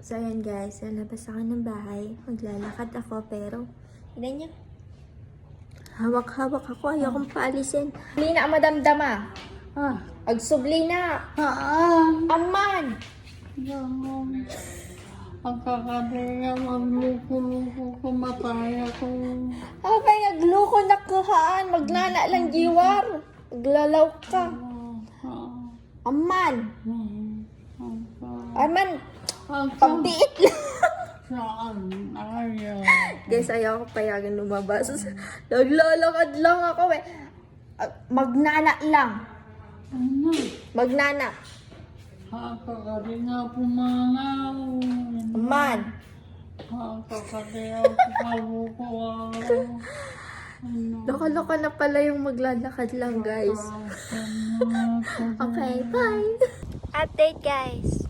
So, ayan guys, lalabas ako ng bahay. Maglalakad ako, pero tignan niyo. Hawak-hawak ako, ayokong paalisin. Subli na ang madamdama. Agsubli na. Aman! Ang kakabaya, magluko-luko, kumatay ako. Abay, nagluko na kuhaan. Magnana lang jiwar. Maglalaw ka. Aman! Aman! Pagbiit lang. Saan? Ayaw. Guys, ayaw ko payagan lumabas. Naglalakad lang ako eh. Magnana lang. Ano? Magnana. Kakabaya nga pumanaw. Aman! Kakabaya ako kaluko. Loko-loko na pala yung maglalakad lang, guys. Okay, bye! Update, guys.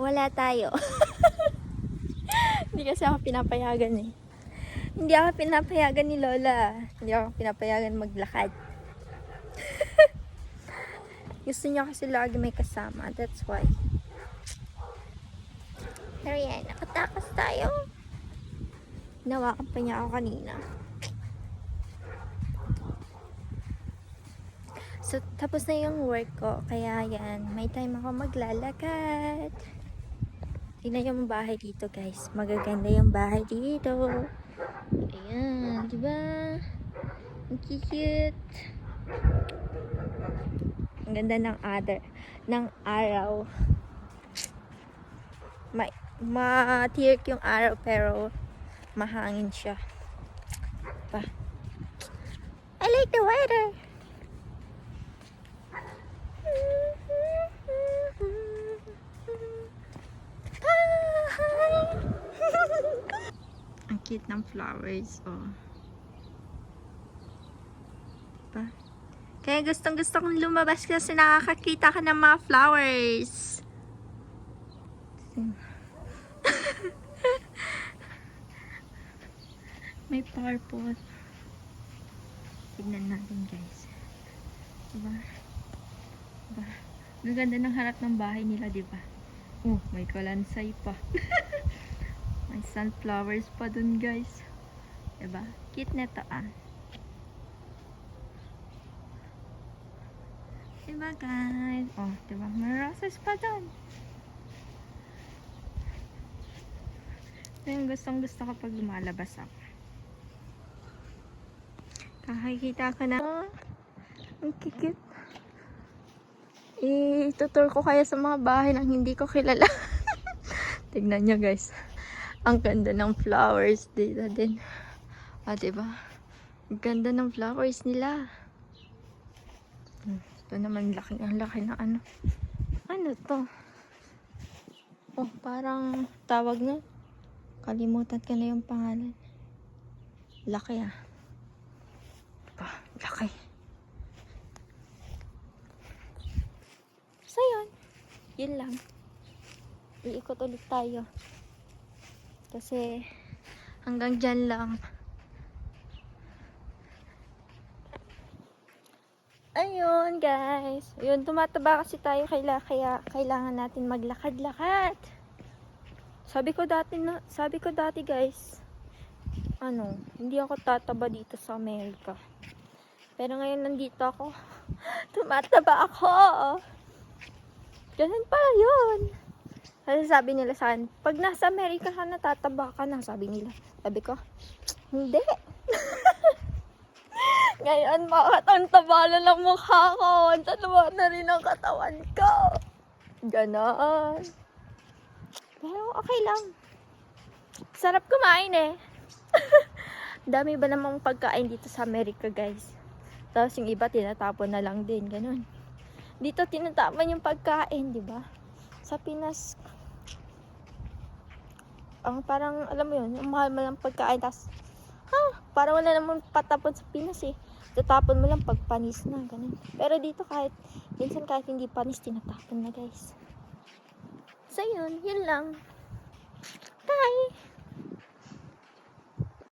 Wala tayo. Hindi kasi ako pinapayagan eh. Hindi ako pinapayagan ni Lola. Hindi ako pinapayagan maglakad. Gusto niya kasi lagi may kasama. That's why. Pero yan, nakatakas tayo. Nawakan pa niya ako kanina. So, tapos na yung work ko. Kaya yan, may time ako maglalakad. Tingnan yung bahay dito, guys. Magaganda yung bahay dito. Ayan, di ba? Ang cute. Ang ganda ng araw. Matirik yung araw pero mahangin siya. Pa. I like the weather. Ang cute ng flowers, oh. Pa. Kaya gustong kong lumabas kasi nakakakita ka ng mga flowers. May purple. Tignan natin, guys. Diba? Diba? Ang ganda ng harap ng bahay nila, diba? Oh, may kalansay pa. May sunflowers pa dun, guys. Diba? Cute neto, ah. Diba, guys? Oh, diba? May roses pa dun. Ito yung gustong-gusto ko pag lumalabas ako. Kakakita ko na. Ang kikit. Itutur ko kaya sa mga bahay nang hindi ko kilala. Tignan nyo, guys. Ang ganda ng flowers dito din. Ah, diba? Ang ganda ng flowers nila. Ito naman ang laki ng ano. Ano to? Oh, parang tawag na. Kalimutan ka na yung pangalan. Laki ah. Diba? Laki. So yun. Yun lang. Iikot ulit tayo. Kasi hanggang dyan lang. Ayun guys. Ayun, tumataba kasi tayo kaya kailangan natin maglakad-lakad. Sabi ko dati guys, hindi ako tataba dito sa Amerika. Pero ngayon nandito ako, tumataba ako. Ganun pala yun. Kasi sabi nila saan, pag nasa Amerika ka natataba ka na, sabi nila. Sabi ko, hindi. Ngayon, makatantaba na ng mukha ko. Tatawa na rin ang katawan ko. Ganon. Pero okay lang. Sarap kumain eh. Dami ba namang pagkain dito sa Amerika, guys? Tapos yung iba, tinatapon na lang din. Ganon. Dito, tinatapon yung pagkain, di ba? Sa Pinas, parang, alam mo yun, yung mahal mo lang pagkain. Tapos, parang wala namang patapon sa Pinas eh. Tatapon mo lang pag panis na, ganun. Pero dito minsan kahit hindi panis, tinatapon na guys. So yun lang. Bye!